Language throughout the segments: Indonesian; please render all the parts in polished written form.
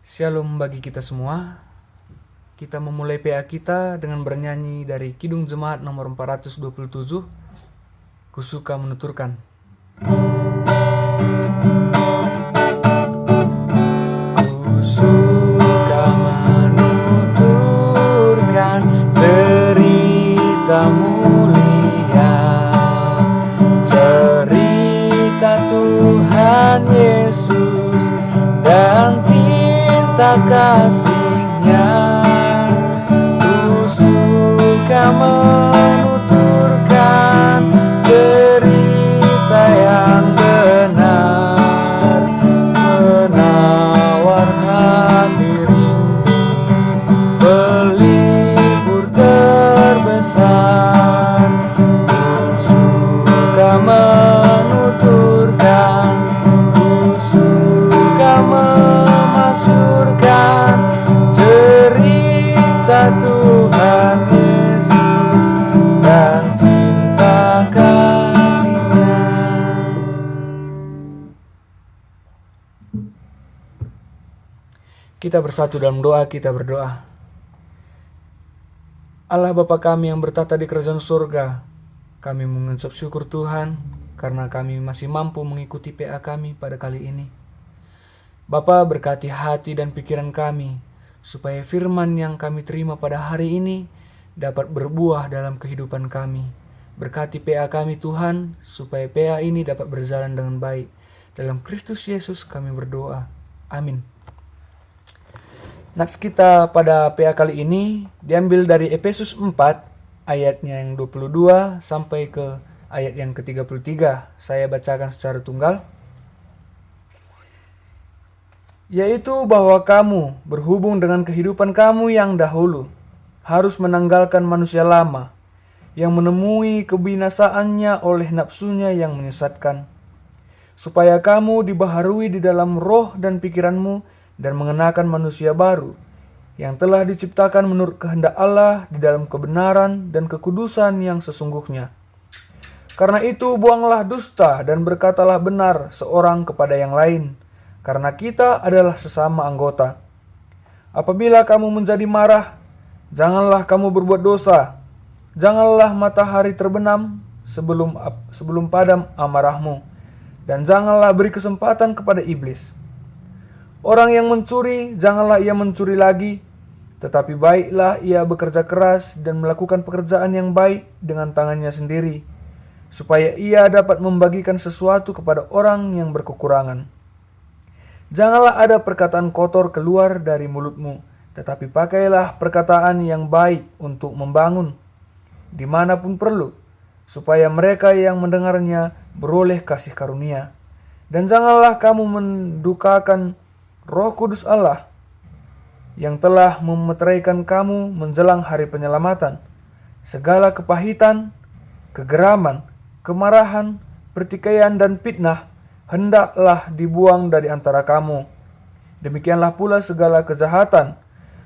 Shalom bagi kita semua. Kita memulai PA kita dengan bernyanyi dari Kidung Jemaat nomor 427, Kusuka Menuturkan. Kusuka menuturkan cerita mulia, cerita Tuhan Yesus dan cinta kasih-Nya. Ku suka menuturkan cerita yang benar, menawar hati rindu, pelipur terbesar. Ku suka menuturkan, ku suka memasyurkan cerita Tuhan Yesus dan cinta kasih-Nya. Kita bersatu dalam doa, kita berdoa. Allah Bapa kami yang bertata di kerajaan surga, kami mengucap syukur Tuhan karena kami masih mampu mengikuti PA kami pada kali ini. Bapa, berkati hati dan pikiran kami, supaya firman yang kami terima pada hari ini dapat berbuah dalam kehidupan kami. Berkati PA kami Tuhan, supaya PA ini dapat berjalan dengan baik. Dalam Kristus Yesus kami berdoa. Amin. Nats kita pada PA kali ini diambil dari Efesus 4 ayatnya yang 22 sampai ke ayat yang ke-33. Saya bacakan secara tunggal. Yaitu bahwa kamu berhubung dengan kehidupan kamu yang dahulu harus menanggalkan manusia lama yang menemui kebinasaannya oleh nafsunya yang menyesatkan, supaya kamu dibaharui di dalam roh dan pikiranmu dan mengenakan manusia baru yang telah diciptakan menurut kehendak Allah di dalam kebenaran dan kekudusan yang sesungguhnya. Karena itu buanglah dusta dan berkatalah benar seorang kepada yang lain, karena kita adalah sesama anggota. Apabila kamu menjadi marah, janganlah kamu berbuat dosa. Janganlah matahari terbenam sebelum padam amarahmu, dan janganlah beri kesempatan kepada iblis. Orang yang mencuri, janganlah ia mencuri lagi, tetapi baiklah ia bekerja keras dan melakukan pekerjaan yang baik dengan tangannya sendiri, supaya ia dapat membagikan sesuatu kepada orang yang berkekurangan. Janganlah ada perkataan kotor keluar dari mulutmu, tetapi pakailah perkataan yang baik untuk membangun, dimanapun perlu, supaya mereka yang mendengarnya beroleh kasih karunia. Dan janganlah kamu mendukakan Roh Kudus Allah, yang telah memeteraikan kamu menjelang hari penyelamatan. Segala kepahitan, kegeraman, kemarahan, pertikaian, dan fitnah hendaklah dibuang dari antara kamu. Demikianlah pula segala kejahatan.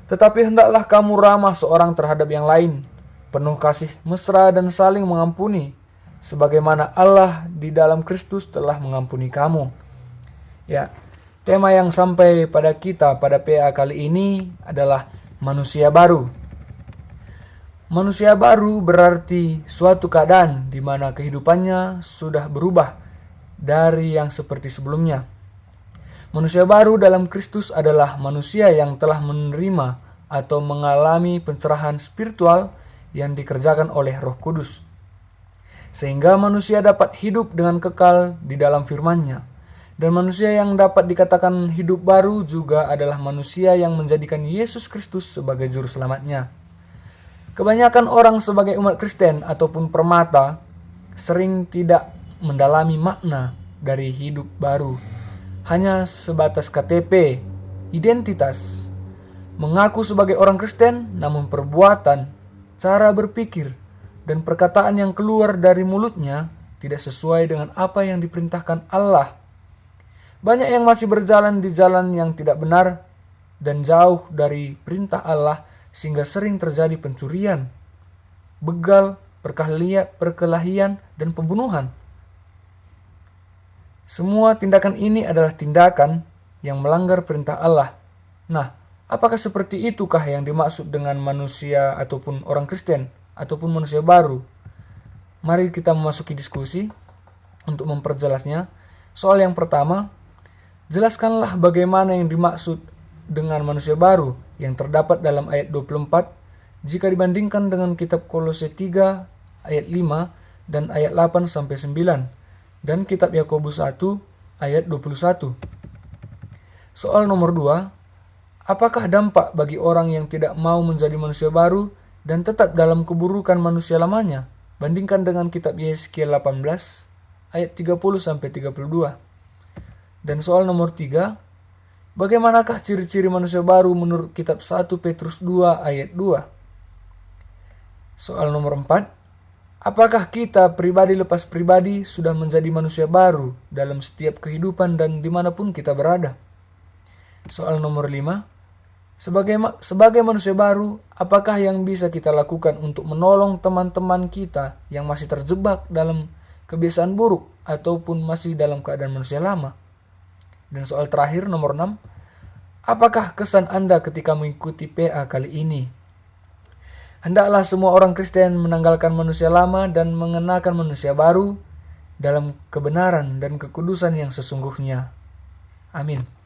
Tetapi hendaklah kamu ramah seorang terhadap yang lain, penuh kasih mesra dan saling mengampuni, sebagaimana Allah di dalam Kristus telah mengampuni kamu. Ya, tema yang sampai pada kita pada PA kali ini adalah manusia baru. Manusia baru berarti suatu keadaan di mana kehidupannya sudah berubah dari yang seperti sebelumnya. Manusia baru dalam Kristus adalah manusia yang telah menerima atau mengalami pencerahan spiritual yang dikerjakan oleh Roh Kudus, sehingga manusia dapat hidup dengan kekal di dalam firman-Nya. Dan manusia yang dapat dikatakan hidup baru juga adalah manusia yang menjadikan Yesus Kristus sebagai juru selamatnya. Kebanyakan orang sebagai umat Kristen ataupun permata sering tidak mendalami makna dari hidup baru. Hanya sebatas KTP, identitas, mengaku sebagai orang Kristen, namun perbuatan, cara berpikir, dan perkataan yang keluar dari mulutnya tidak sesuai dengan apa yang diperintahkan Allah. Banyak yang masih berjalan di jalan yang tidak benar dan jauh dari perintah Allah, sehingga sering terjadi pencurian, begal, perkelahian, dan pembunuhan. Semua tindakan ini adalah tindakan yang melanggar perintah Allah. Nah, apakah seperti itukah yang dimaksud dengan manusia ataupun orang Kristen ataupun manusia baru? Mari kita memasuki diskusi untuk memperjelasnya. Soal yang pertama, jelaskanlah bagaimana yang dimaksud dengan manusia baru yang terdapat dalam ayat 24 jika dibandingkan dengan kitab Kolose 3 ayat 5 dan ayat 8 sampai 9 dan kitab Yakobus 1 ayat 21. Soal nomor 2, apakah dampak bagi orang yang tidak mau menjadi manusia baru dan tetap dalam keburukan manusia lamanya? Bandingkan dengan kitab Yeskiel 18 ayat 30 sampai 32. Dan soal nomor 3, bagaimanakah ciri-ciri manusia baru menurut kitab 1 Petrus 2 ayat 2? Soal nomor 4, apakah kita pribadi lepas pribadi sudah menjadi manusia baru dalam setiap kehidupan dan dimanapun kita berada? Soal nomor 5, sebagai manusia baru, apakah yang bisa kita lakukan untuk menolong teman-teman kita yang masih terjebak dalam kebiasaan buruk ataupun masih dalam keadaan manusia lama? Dan soal terakhir nomor 6, apakah kesan Anda ketika mengikuti PA kali ini? Hendaklah semua orang Kristen menanggalkan manusia lama dan mengenakan manusia baru dalam kebenaran dan kekudusan yang sesungguhnya. Amin.